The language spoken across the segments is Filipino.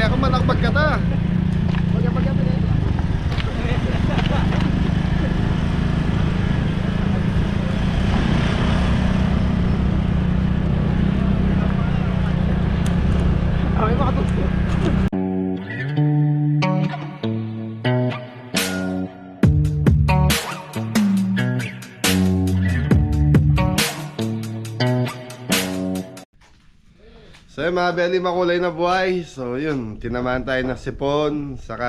ako manakbag ka ta. Okay, makatuto. So yun mga belly, makulay na buhay. So yun, tinamaan tayo ng sipon. Saka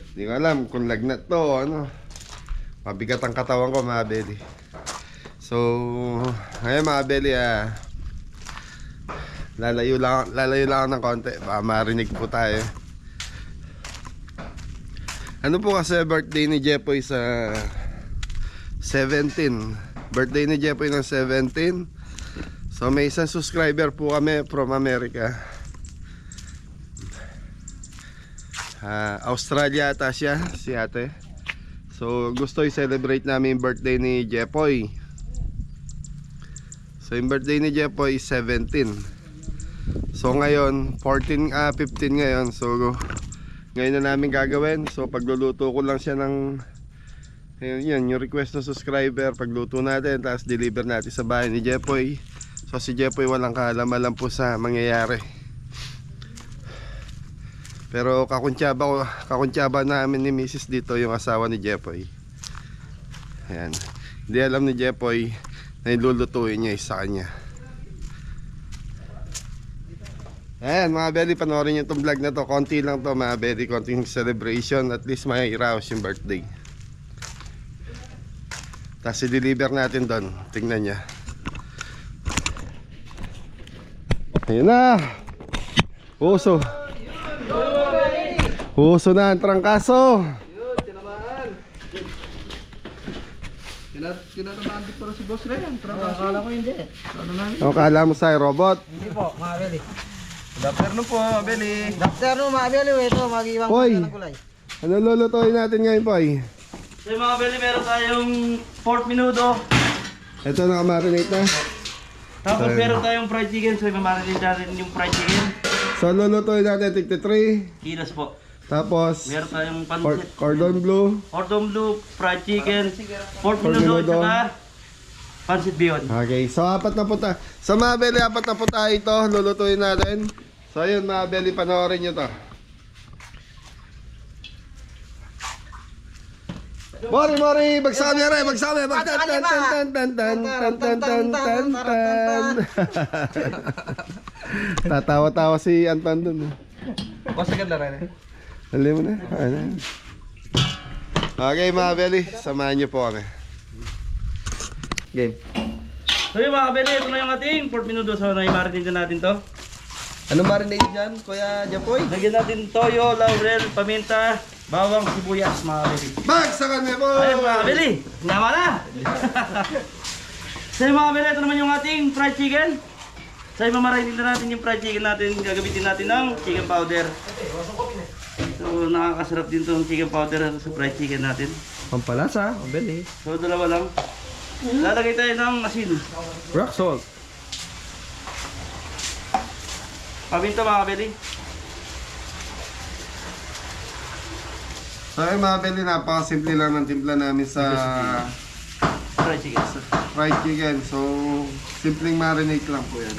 hindi ko alam kung lagnat to o ano. Mabigat ang katawan ko mga belly. So ngayon mga belly, lalayo lang ako ng konti. Baka marinig po tayo. Ano po kasi birthday ni Jepoy sa 17. Birthday ni Jepoy ng 17. So may isang subscriber po kami from America. Australia ata siya, si ate. So gusto i-celebrate namin yung birthday ni Jepoy. So yung birthday ni Jepoy is 17. So ngayon 15 ngayon. So ngayon na namin gagawin. So pagluluto ko lang siya ng yun, yung request ng subscriber. Pagluto natin, tapos deliver natin sa bahay ni Jepoy. So si Jepoy walang kaalaman po sa mangyayari. Pero kakuntsaba namin ni Mrs. dito, yung asawa ni Jepoy. Ayan. Hindi alam ni Jepoy na ilulutuin niya sa kanya. Ayan mga belly, panoorin niyo itong vlog na to. Konti lang to mga belly, konting celebration. At least may iraos yung birthday. Tapos i-deliver natin doon. Tingnan niya. Ayan na. Uso. Uso na ang trangkaso. Kinatamaan dito para si Boss Ray ang trangkaso. Akala ko hindi. O, kala mo sa'yo robot? Hindi po, mga Beli. Good afternoon po, Beli. Good afternoon, mga Beli. Ito, mag-iwang Poy, ng gulay. ano lulutuin natin ngayon, Poy? So mga Beli, meron tayong pork menudo. Ito nakamarinate na. Tapos meron tayong fried chicken. So mamarinate natin yung fried chicken. So lulutuin natin 53. Kilos po. Tapos Meron tayong pancit, cordon bleu. cordon bleu, fried chicken, pork menudo, menudo. at pancit bihon. Okay, so apat na puta. Sa mga belly, apat na puta ito lulutuin natin. So ayun mga belly, panoorin nyo to. Mori, bagsami rin, bagsami. Tatawa-tawa si Anton dun. Pasagad na rin. Alam mo na. Okay mga belly, samahan nyo po kami. Game. So yung mga Beli, ito na yung ating pork menudo. So na-marinate na natin to. Ano marinate dyan, Kuya Japoy? Lagyan natin toyo, laurel, paminta, bawang, sibuyas mga Beli. Bagsakan mo po! Ayun mga Beli, nama na! So yung mga Beli, ito naman yung ating fried chicken. So imamarinate na natin yung fried chicken natin. Gagamitin natin ng chicken powder. So nakakasarap din itong chicken powder sa fried chicken natin. Pampalasa, Beli. So dalawa lang. Lalagay tayo ng asin. Rock salt. Paminta mga Beli. So ayun mga belly, napakasimple lang ng timpla namin sa Fried chicken. fried chicken. So simpleng marinate lang po yan.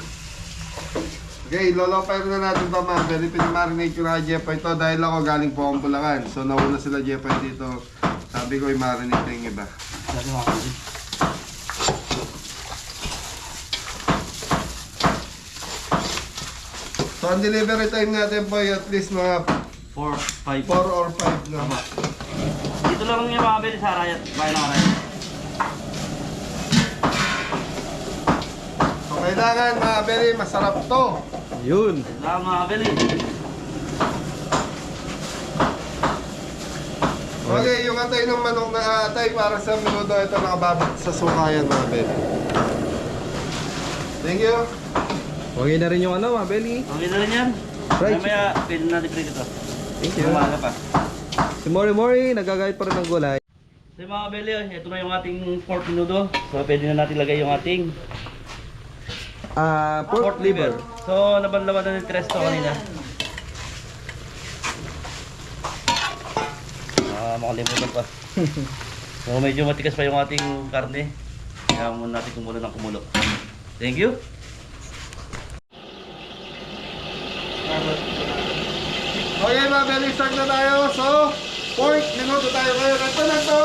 Okay, lolopay na natin ito mga belly. Pinamarinate ko na Jepoy ito dahil ako galing po akong Bulacan. So nauna sila Jepoy dito. Sabi ko i-marinate na yung iba. Lagi mga Beli. So ang delivery time natin po ay at least mga 4, 5. 4 or 5 na. Dito lang yung mga Beli sa Arayat. Bayan ng Arayat. So kailangan mga belly, masarap to. Yun. Salamat mga Beli. Okay, yung atay ng manok na atay para sa menudo, ito nakababot sa sukayan mga belly. Thank you. Okay na rin yung ano, mga Beli. Okay na rin yan. Fried Mamaya, pwede natin prito ito. Thank you. Umaga pa. Si Mori nagagayat pa rin ng gulay. So mga Beli, ito na yung ating pork menudo. So pwede na natin lagay yung ating Pork liver. So, nabanlawan na ni Tresto kanina. Makalimutan pa. So, medyo matigas pa yung ating karne. Kaya muna natin kumulo ng kumulo. Thank you. Okay mga belly, start na tayo. So, pork, minuto tayo ngayon. Ito na to!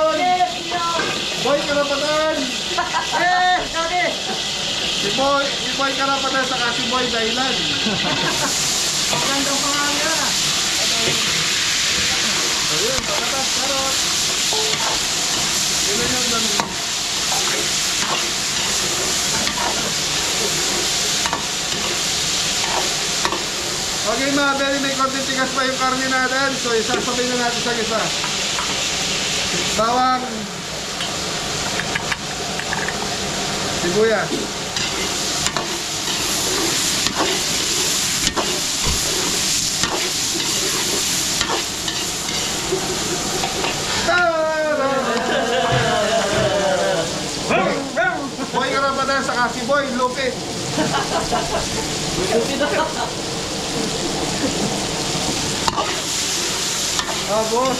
Boy Karapatan! Si Boy Karapatan saka si Boy Dailan. Magandang pangalan. Ayun, patatas, karot. Yun na yung dami. Okay mga belly, may konting tigas pa yung karne natin. So isasabay na natin sa isa. Bawang sibuyas. Boy Karapatan saka si Boy Lupit. Tapos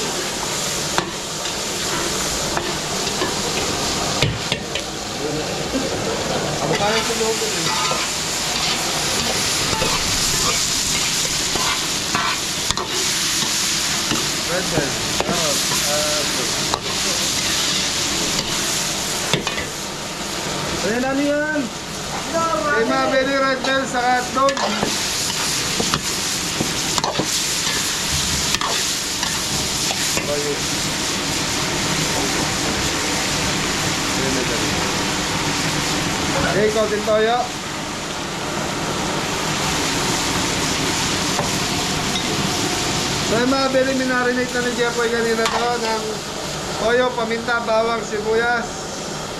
ako kaya sa Lupit eh. Red bell. Ayan, ano yan? Okay mga belly, red bell saka hotdog. Okay, konting toyo. So yung mga belly, minarinate na ni Jeffoy kanina to ng toyo, paminta, bawang, sibuyas.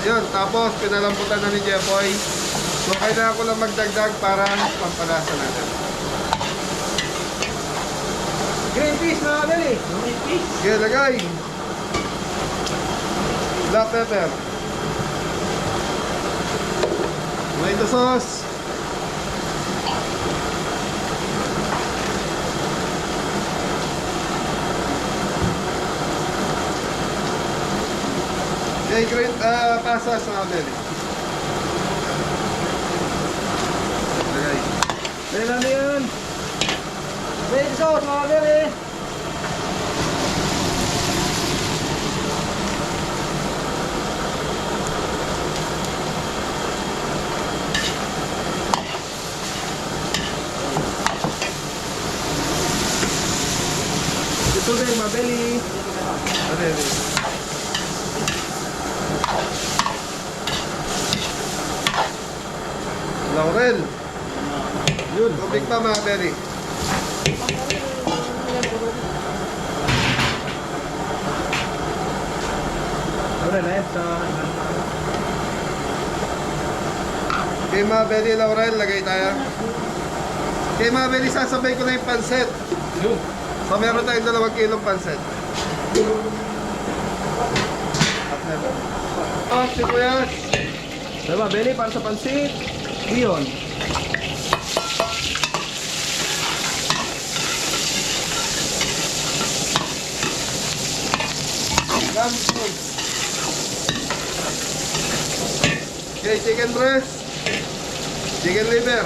Yun, tapos pinalamputan na ni Jeffoy. So kailangan ko lang magdagdag para pampalasa natin. Green peas mga belly. Okay, lagay. Black pepper. Tomato sauce. Okay, green pasas mga belly. Lagay. Ayan, ano yan? Red sauce mga belly. Ito din mga belly. Okay. Laurel. Yun, tubig pa mga belly. Ano na yan? Okay mga belly, Laurel, lagay tayo. Okay mga belly, sasabay ko na yung pansit. So meron tayong 2 kilong pansit. Sibuyas. Diba, belly, para sa pansit. Iyon. Okay, chicken breast. Chicken liver.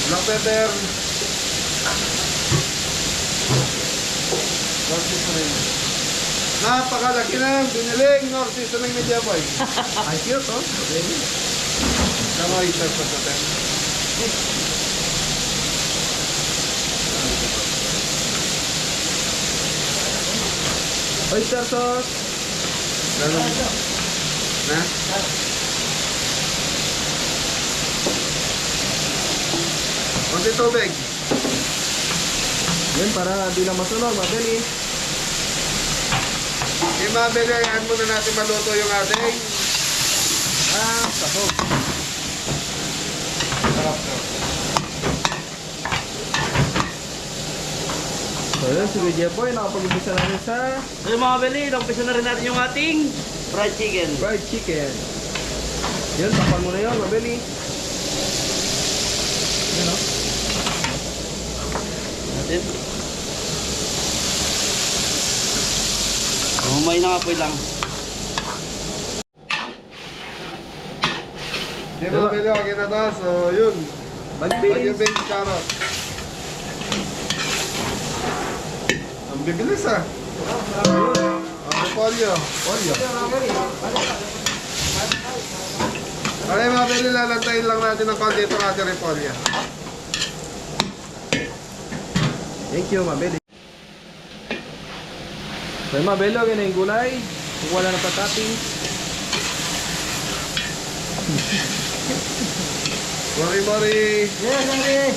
Black pepper. North seasoning. Napakalaki na biniling North seasoning ni Jeffoy. Ay, cute, oh. Belly. Tama yung sa natin. Oyster sauce. Ganun. Na? Konti tubig. Yan, para di na masunog, mga belly. Okay mga belly, hayaan muna natin maluto yung ating Sahog. Sarap to. So yun, si Kuya Jepoy, nakapag-umpisa namin sa So yung mga beli, umpisa na rin natin yung ating fried chicken. fried chicken. Yun, tapan mo na yun, mabili. Yan o. Natin. Humay na nga po lang. Di ba pwede ako kinata? So yun. Bagyo Mag-base. beans carrot. Ang bibilis ah. Repolyo. Okay mga pwede lalantayin lang natin ng konti itong ating repolyo. Thank you, mabili. So yung mabili, okay na yung gulay. Kung wala na pa-topping. Mori-mori. Yes, Henry.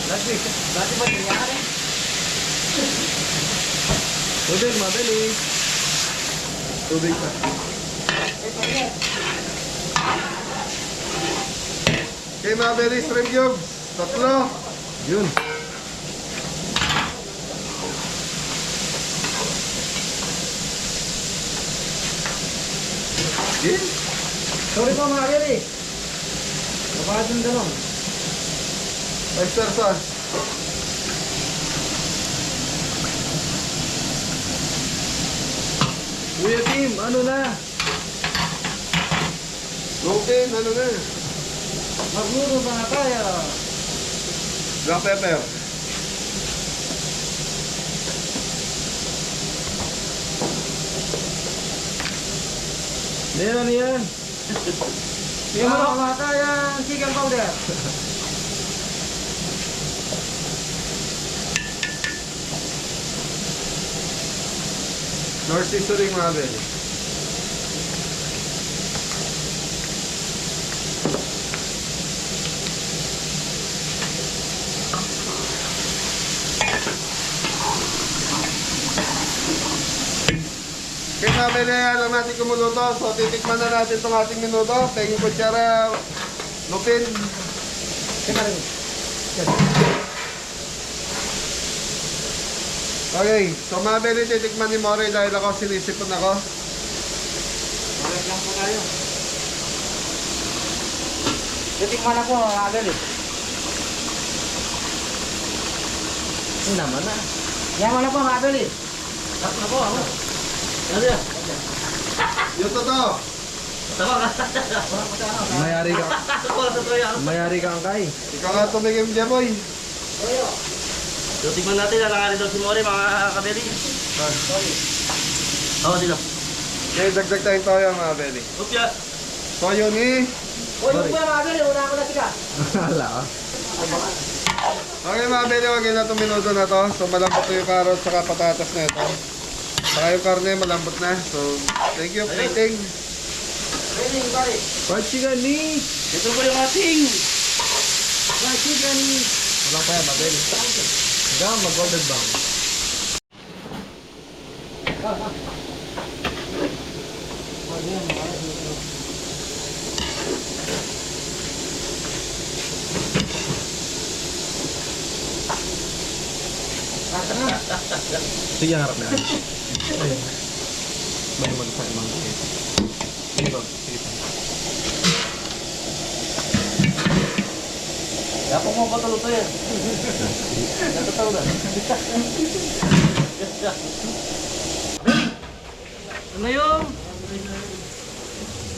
Last week. Dati ba nangyari? Tubig, mabili. Tubig pa. Okay mga pwede shrimp cubes. 3. Yun. Okay. Sorry po mga kiri. Mabahad yung dalong. Oyster sauce. Kuya Tim, ano na? Okay, ano na? Magluto pa na tayo. Black pepper. Ano yan? Yung mga kamatayan, chicken powder. Nor seasoning mga pwede. Okay mga pwede, alam natin kumuluto. So titikman na natin itong ating minuto. Penging kutsara, lupin. Okay, so mga pwede titikman ni More dahil ako sinisipon ako. Correct lang po tayo. Titikman ako, agad eh. Hindi naman na. Yaman na po, agad eh. Tap na po ako. Ano yan? Yung totoo. Tama ka. Mayari ka. Wala sa toya. Mayari ka ang kay. Ikaw nga tumigim dyan, boy. So tingnan natin, alanganin daw si More mga kabeli. Oo, dito. Okay, dagdag tayong toyo mga pwede. Upya. Toyo ni... Uy, yung po yung agad eh. Una ako na sika. Hala ka. Okay mga pwede, wag na itong minuto na to. So malambot to yung carrot saka patatas na ito. Saka yung karne malambot na. So thank you, plating. Ready, bari. Fried chicken ni. Ito po yung ating. Fried chicken ni. Walang pa yan, mabili. Hanggang mag-order bang. Sige, harap na. Ayun. Bago mag-fry mga kit. Sige ba? Sige pa. Dapat mo pa tuloy yan. Natataw na. Ano yung?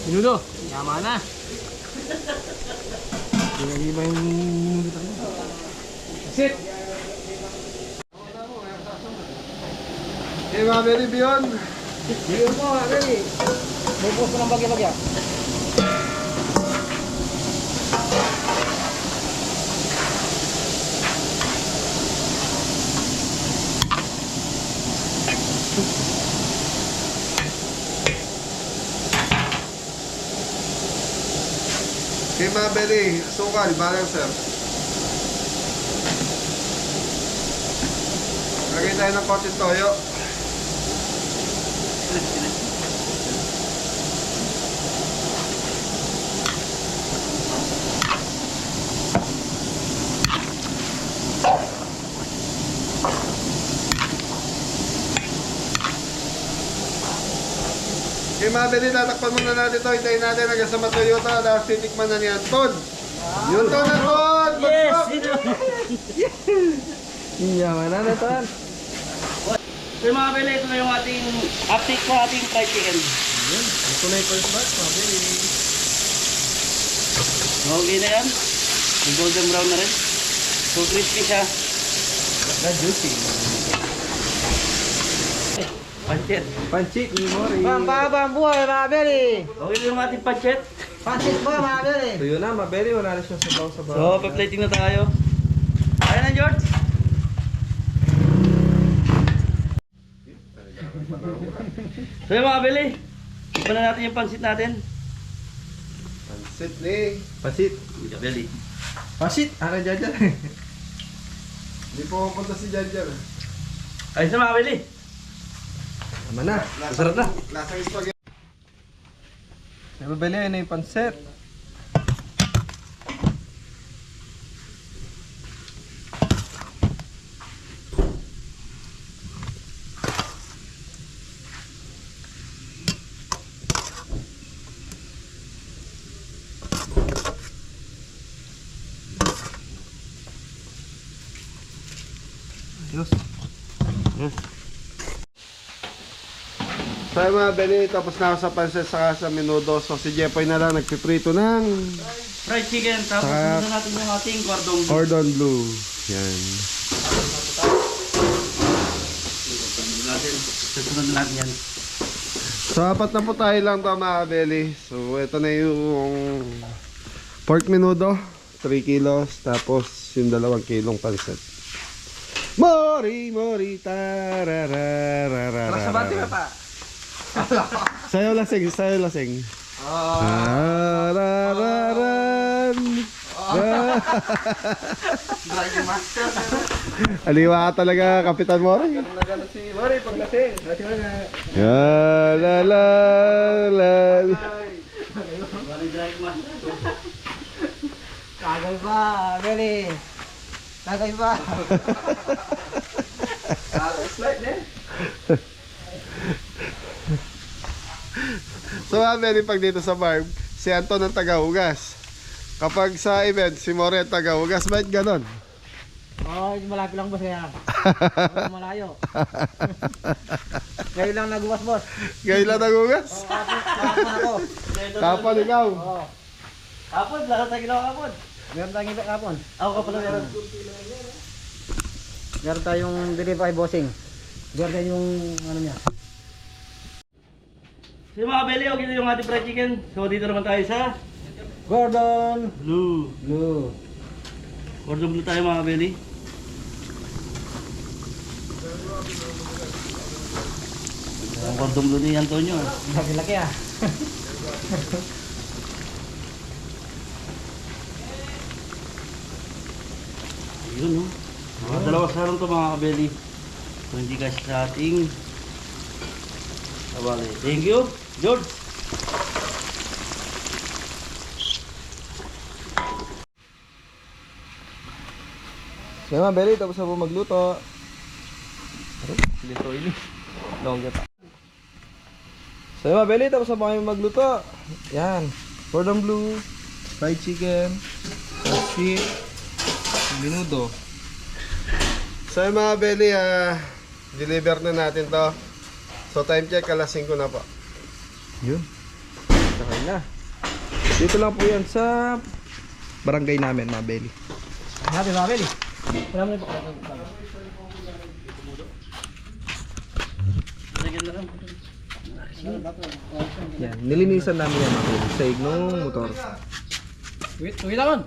Minuto. Yaman na. Pinag-iba yung minuto na. Sit! Okay mga pwede, beyond. Bigyan mo, ready. Bubos mo ng bagya-bagya. Okay mga pwede, sukal, balancer. Lagay tayo ng konting toyo. mga Beli, tatakpan muna natin to. Hintayin natin hanggang sa matuyo to. Tapos titikman na ni Anton. Yun to na Anton! Yes! Yaman na Ton. So mga Beli, ito na yung ating update sa ating fried chicken. Ito na yung first batch, mga Beli. Okay na yan. May golden brown na rin. So crispy siya. Na juicy. Pancit. Panchik, ni Mori. Pampabang buhay, mga Beli. Okay na yung ating pancit. Pansit buhay, mga Beli. Tuyo na, mga Beli. Wala na siya sabaw-sabaw. So, pa-plating na tayo. Ayan na, George. So yung mga Beli, ipan na natin yung pancit natin. Pansit ni. Pasit. Mga Beli. Pasit. Ano dyan dyan? Hindi po pupunta si Janjan. Ayun sa mga Beli. Tama na. Masarap na. Lasang spaghetti. Mga Beli, ayun na yung pansit. Ayos. So yung mga Beli, tapos na ako sa pansit saka sa menudo. So si Jepoy na lang nagpiprito ng Fried chicken, tapos Saka- sunod natin yung ating cordon bleu. cordon bleu. Yan. Susunod natin yan. So apat na po tayo lang to mga Beli. So ito na yung pork menudo, 3 kilos. Tapos yung 2 kilong pansit. Mori, mori, tararararara. Tara sa bati ka pa. Sayo lasing, sayo lasing. Tarararan. Aliwa ka talaga, Kapitan Mori. Nagano si Mori pag lasing. Lasing na. Ya la la la. Bali drive master. Kagay ba, Beli? Kagay ba? Slide na. So Mary, pag dito sa farm, si Anton ang tagahugas. Kapag sa event, si More ang tagahugas. Bakit ganon? Oh, malapit lang boss kaya. Malayo. Kayo lang nagbuwas, boss. Ngayon lang nagugas? Kapon ako. Kapal ikaw. Oo. Kapon, lahat tayo ginawa kapon. Meron tayong iba kapon. Ako ka pala meron. Meron tayong delivery bossing. Meron yung ano niya. So yung mga Beli, okay na yung ating fried chicken. So dito naman tayo sa Gordon blue. Blue. Cordon bleu tayo mga Beli. Ang cordon bleu ni Antonio. Laki-laki ah. Ayun no. Mga dalawa sarong to mga Beli. So hindi kasi sa ating abali. Thank you, George. Kaya mga Beli, tapos na po magluto. Dito ini. Longga pa. So mga Beli, tapos na po kami magluto. Yan. Cordon bleu, fried chicken, sweet, menudo. So yung mga Beli, deliver na natin to. So time check, alas 5 na po. Yun. Okay na. Dito lang po yan sa barangay namin, mga Beli. Happy mga Beli. Wala mo na po. Lagyan na lang. Yan. Nilinisan namin yan, mga Beli. Sa ignong motor. Wait lang.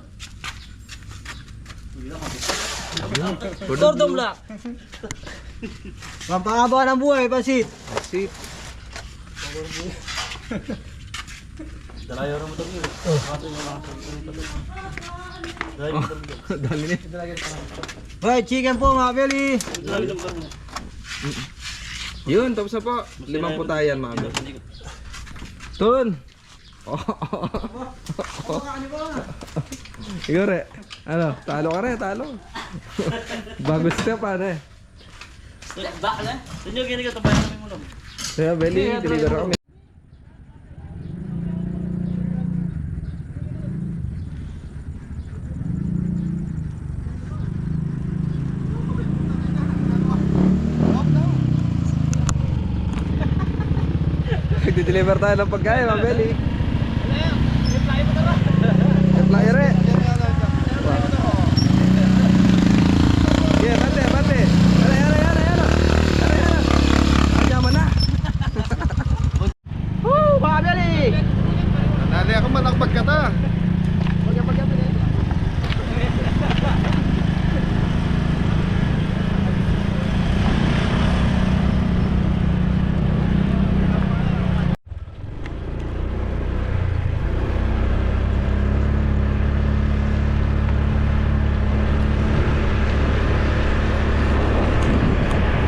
Cordon bleu. Pampahaba ng buhay, pansit. That's it. Dalayo rin mo ito. Kaso yung mga dalayo mo ito. Dali niya. Fried chicken po mga Beli. Dalayo mo ito. Yun, tapos na po. 5 po tayo yan, mga Beli. Tun! Ikaw re. Ano? Talo ka re, talo. Bago step, ano eh. Baka na? Tunyo, gini ka tabayan namin mo lang. Kaya Beli, deliver kami. magdi-deliver tayo ng pagkain, Ma'am Beli. Flyer eh. Yeah, bate, bate. Ara. Anyaman na. Woo! Mga Beli! Nali ako manakpag ka ta.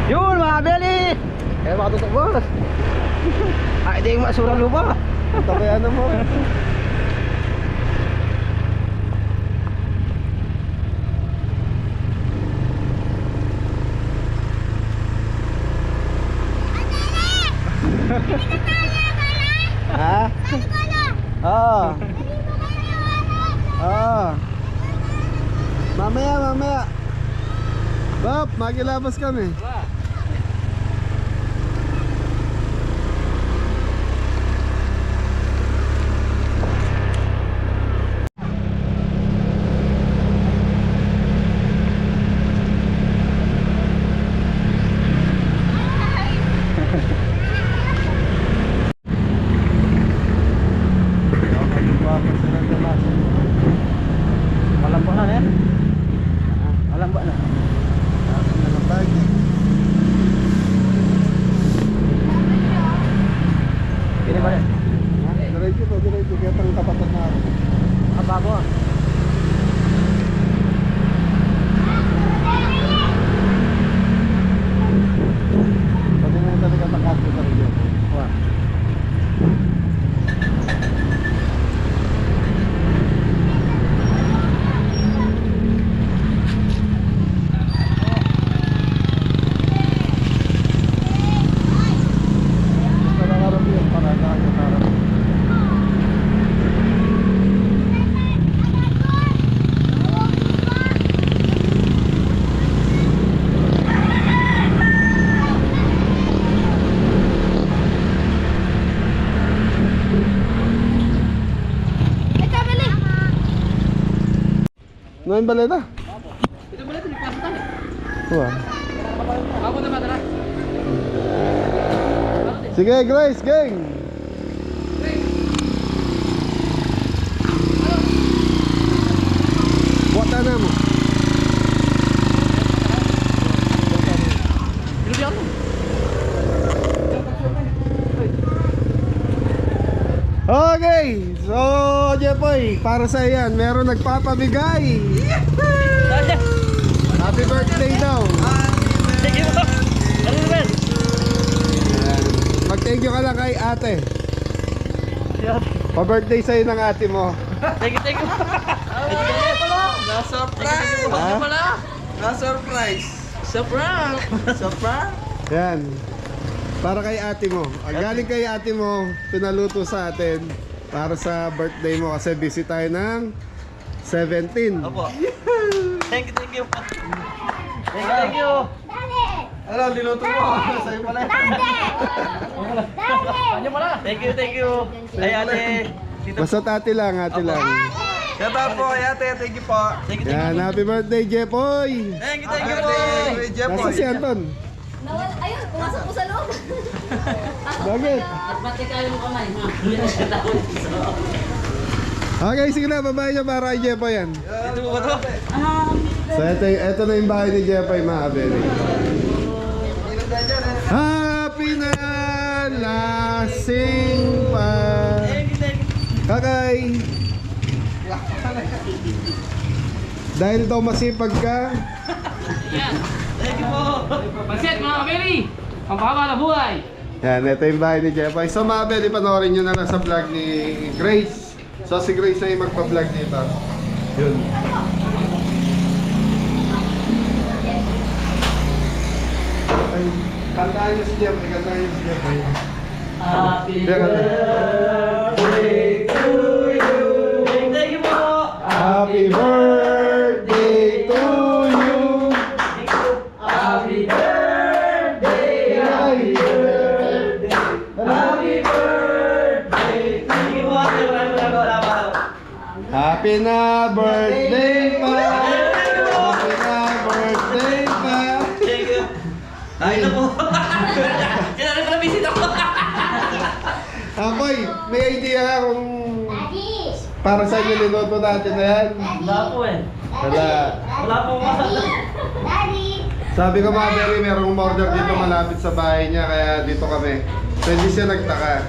Yun mga Beli! Kaya makatutok boss. Ay, di yung masurang lupa. Ito kaya ano mo. Ha? Oo. Oo. Mamaya. Bap, magilabas kami. Malambot na yan. Malambot na. Pili ba yan? Diretso, kaya tang kapatid na ako. Bago ah. Pwede na yung talaga takas ko talaga. Wah. Nakakarap yun, para nakakarap. Ngayon baleta? Ito pala ito, nagpasa tayo. Wah. Ako na tara. Sige, Grace, gang! Buat na mo. Okay, so Jepoy, para sa yan, meron nagpapabigay. Happy birthday daw. Thank you po. Ano naman? Mag-thank you ka lang kay ate. Pa-birthday sa'yo ng ate mo. Thank you. Na-surprise! Ha? Na-surprise! Surprise! Yan. Para kay ate mo. Galing kay ate mo, pinaluto sa atin para sa birthday mo kasi busy tayo ng 17. Opo. Thank you po. Thank you. Ano, niluto mo? Sa'yo pala. Kanya pala. Thank you. Ay ate. Tito. Basta ate lang. Shout out po kay ate, thank you po. Thank you. Yan, happy birthday, Jepoy! Thank you po. Nasa si Anton? Nawala, ayun, pumasok po sa loob. Bakit? Pati kayo mo kamay, ma. Okay, sige na, babae niya para kay Jepoy yan. Ito po ba to? So, ito na yung bahay ni Jepoy, mga kabeli. Happy na lasing pa. Thank you. Kakay! Dahil daw masipag ka, Thank you po. Pansit mga kabeli! Ang pahaba na buhay! yan, ito yung bahay ni Jepoy. So mga kabeli, panoorin nyo na lang sa vlog ni Grace. So si Grace na yung magpa-vlog dito. Yun. Ay, kantahan nyo si Jepoy, Happy Teka lang. birthday to you. Thank you po. Happy birthday to you. Happy birthday. Happy birthday. Happy birthday. Happy na birthday pa! Happy na birthday pa! Thank you. Ay na po. Kailangan pala visit ako. Akoy, may idea ka kung para sa inyo niluto natin na yan? Wala po eh. Wala. Wala po mga. Sabi ko mga Berry, merong order dito malapit sa bahay niya, kaya dito kami. So hindi siya nagtaka.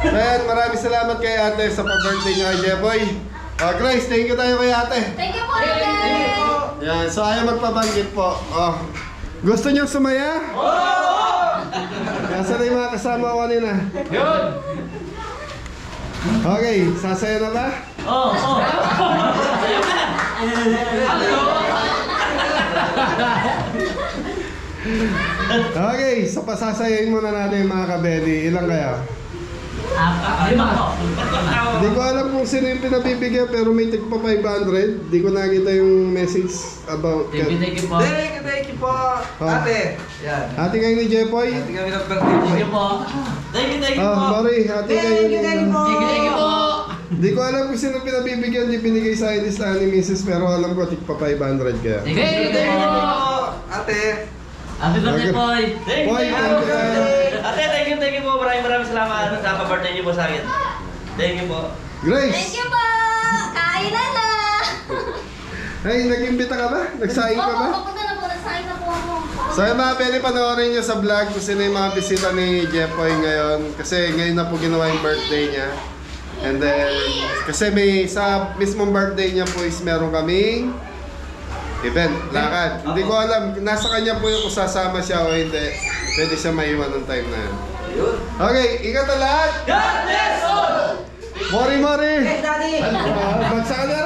So yan, maraming salamat kay ate sa pa-birthday niya kay Jeboy. Grace, thank you tayo kay ate. Thank you po, ate. Yan, so ayaw magpabanggit po. Gusto niyo sumaya? Nasaan na yung mga kasama ko kanina? Yun. Okay, sasaya na ba? Oo. Okay, so pasasayain muna natin yung mga kabeli. Ilang kaya? Lima po. Hindi ko alam kung sino yung pinabibigyan pero may tig pa 500. Di ko nakita yung message about Thank you po. Thank you po. Ate. Yan. Ate kayo ni Jepoy? Ate kami ng birthday. Thank you po. Thank you po. Sorry, ate kayo ni... Thank you po. Di ko alam kung sino pinabibigyan. Di binigay sa akin lista ni Mrs. pero alam ko tig pa 500 kaya. Thank you po. Ate. Happy birthday po. Thank you. Boy, thank you. Ate, thank you po. Maraming salamat sa pa-birthday niyo po sa akin. Thank you po. Thank Grace! you po. Kainan na. Ay, nag-imbita ka ba? Nagsaing ka ba? Papunta na po. Nagsahin na po ako. So yung mga pwede panoorin nyo sa vlog kung sino yung mga bisita ni Jepoy ngayon. Kasi ngayon na po ginawa yung birthday niya. And then, kasi may sa mismong birthday niya po is meron kaming event, lakad. Hindi ko alam, nasa kanya po yung kung sasama siya o hindi. Pwede siya maiwan ng time na yun. Okay, ingat na lahat! God bless all! Mori! Daddy! Bagsakan na